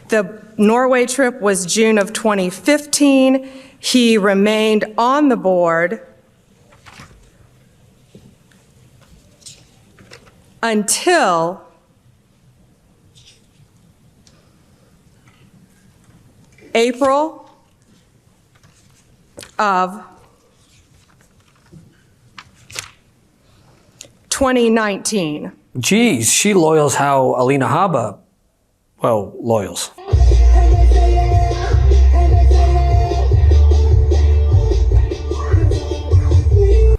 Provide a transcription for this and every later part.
The Norway trip was June of 2015. He remained on the board until April of 2019. Geez, she loyals how Alina Habba, well, loyals.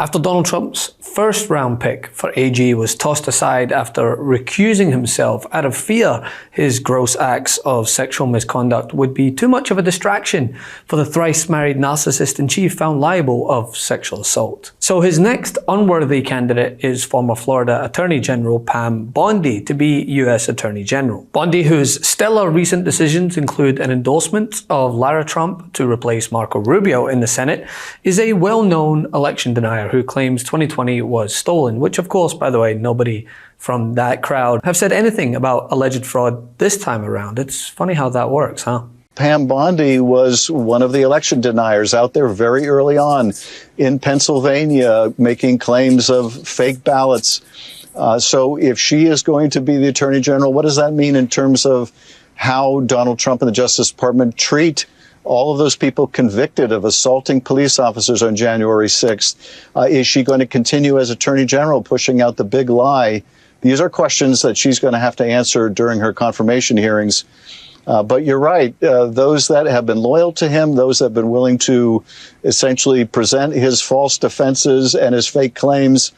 After Donald Trump's first round pick for AG was tossed aside after recusing himself out of fear his gross acts of sexual misconduct would be too much of a distraction for the thrice married narcissist in chief found liable of sexual assault. So his next unworthy candidate is former Florida Attorney General Pam Bondi to be US Attorney General. Bondi, whose stellar recent decisions include an endorsement of Lara Trump to replace Marco Rubio in the Senate, is a well-known election denier who claims 2020 was stolen, which of course, by the way, nobody from that crowd have said anything about alleged fraud this time around. It's funny how that works, huh? Pam Bondi was one of the election deniers out there very early on in Pennsylvania, making claims of fake ballots. So if she is going to be the Attorney General, what does that mean in terms of how Donald Trump and the Justice Department treat all of those people convicted of assaulting police officers on January 6th? Is she going to continue as Attorney General pushing out the big lie? These are questions that she's going to have to answer during her confirmation hearings. But you're right. Those that have been loyal to him, those that have been willing to essentially present his false defenses and his fake claims,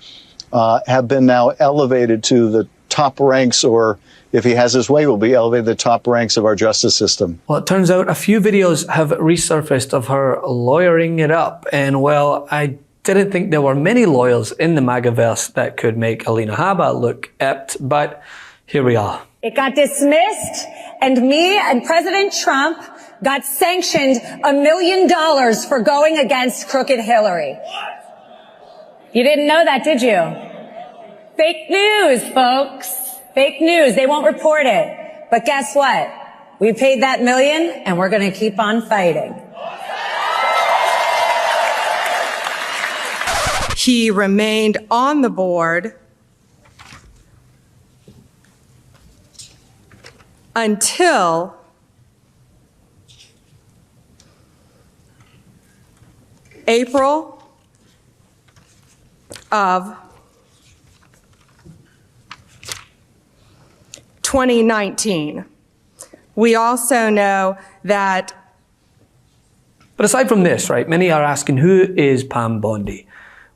have been now elevated to the top ranks, or if he has his way, will be elevated to the top ranks of our justice system. Well, it turns out a few videos have resurfaced of her lawyering it up. And well, I didn't think there were many lawyers in the MAGAverse that could make Alina Habba look apt, but here we are. It got dismissed, and me and President Trump got sanctioned $1 million for going against crooked Hillary. You didn't know that, did you? Fake news, folks. Fake news. They won't report it. But guess what? We paid that $1 million, and we're going to keep on fighting. He remained on the board until April of 2019. We also know that... But aside from this, right, many are asking, who is Pam Bondi?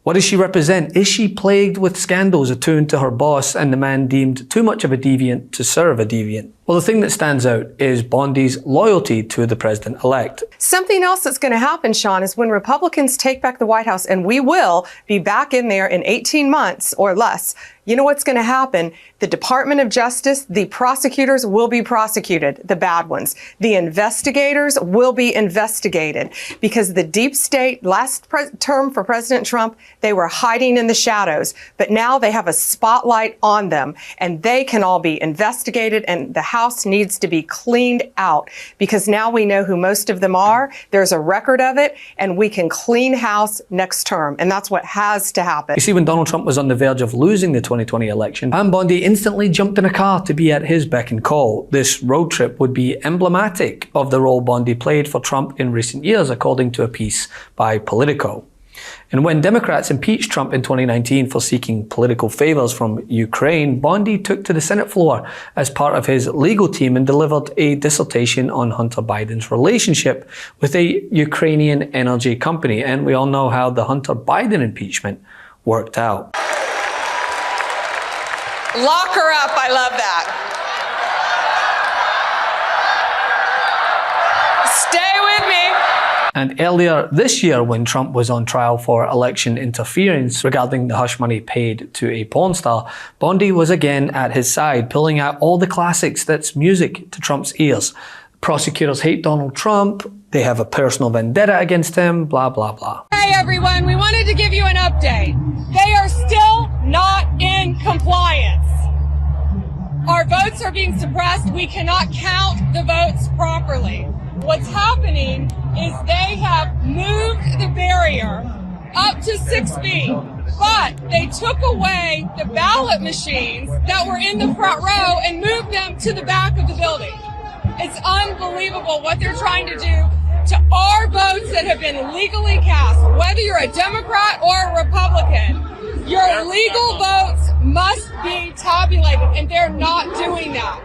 What does she represent? Is she plagued with scandals attuned to her boss and the man deemed too much of a deviant to serve a deviant? Well, the thing that stands out is Bondi's loyalty to the president-elect. Something else that's going to happen, Sean, is when Republicans take back the White House, and we will be back in there in 18 months or less, you know what's going to happen? The Department of Justice, the prosecutors will be prosecuted, the bad ones. The investigators will be investigated, because the deep state, last term for President Trump, they were hiding in the shadows, but now they have a spotlight on them, and they can all be investigated, and the House needs to be cleaned out, because now we know who most of them are. There's a record of it, and we can clean house next term, and that's what has to happen. You see, when Donald Trump was on the verge of losing the 2020 election, Pam Bondi instantly jumped in a car to be at his beck and call. This road trip would be emblematic of the role Bondi played for Trump in recent years, according to a piece by Politico. And when Democrats impeached Trump in 2019 for seeking political favors from Ukraine, Bondi took to the Senate floor as part of his legal team and delivered a dissertation on Hunter Biden's relationship with a Ukrainian energy company. And we all know how the Hunter Biden impeachment worked out. Lock her up. I love that. Stay with me. And earlier this year, when Trump was on trial for election interference regarding the hush money paid to a porn star, Bondi was again at his side, pulling out all the classics that's music to Trump's ears. Prosecutors hate Donald Trump, they have a personal vendetta against him, blah, blah, blah. Hey everyone, we wanted to give you an update. They are still not in compliance. Our votes are being suppressed. We cannot count the votes properly. What's happening is they have moved the barrier up to 6 feet, but they took away the ballot machines that were in the front row and moved them to the back of the building. It's unbelievable what they're trying to do to our votes that have been legally cast. Whether you're a Democrat or a Republican, your legal votes must be tabulated, and they're not doing that.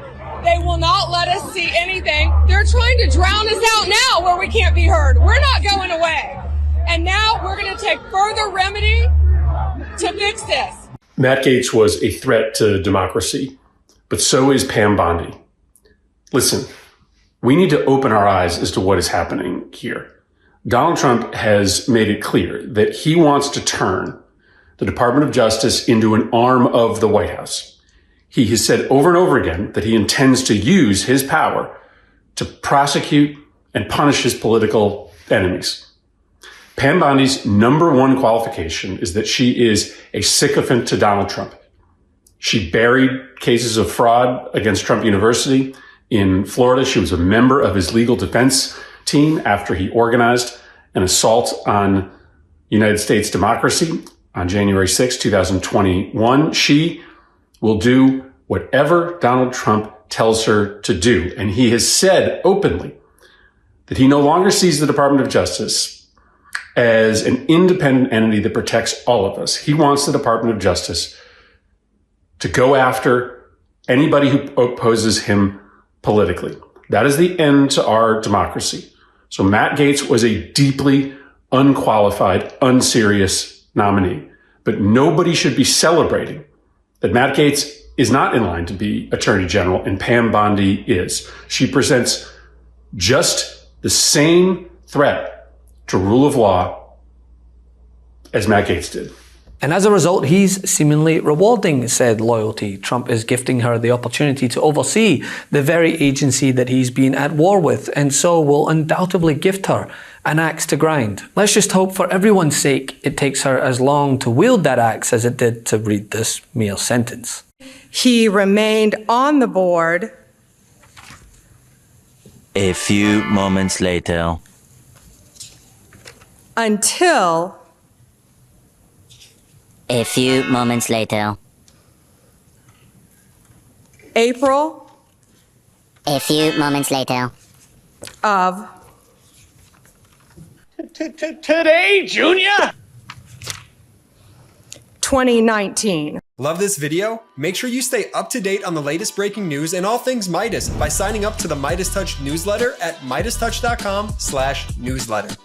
They will not let us see anything. They're trying to drown us out now where we can't be heard. We're not going away. And now we're going to take further remedy to fix this. Matt Gaetz was a threat to democracy, but so is Pam Bondi. Listen, we need to open our eyes as to what is happening here. Donald Trump has made it clear that he wants to turn the Department of Justice into an arm of the White House. He has said over and over again that he intends to use his power to prosecute and punish his political enemies. Pam Bondi's number one qualification is that she is a sycophant to Donald Trump. She buried cases of fraud against Trump University in Florida. She was a member of his legal defense team after he organized an assault on United States democracy on January 6, 2021. She will do whatever Donald Trump tells her to do. And he has said openly that he no longer sees the Department of Justice as an independent entity that protects all of us. He wants the Department of Justice to go after anybody who opposes him politically. That is the end to our democracy. So Matt Gaetz was a deeply unqualified, unserious nominee. But nobody should be celebrating that Matt Gaetz is not in line to be Attorney General and Pam Bondi is. She presents just the same threat to rule of law as Matt Gaetz did. And as a result, he's seemingly rewarding said loyalty. Trump is gifting her the opportunity to oversee the very agency that he's been at war with, and so will undoubtedly gift her an axe to grind. Let's just hope for everyone's sake it takes her as long to wield that axe as it did to read this mere sentence. He remained on the board. A few moments later. Until. A few moments later. April. A few moments later. Of. Today, Junior! 2019. Love this video? Make sure you stay up to date on the latest breaking news and all things Meidas by signing up to the MeidasTouch newsletter at MeidasTouch.com/newsletter.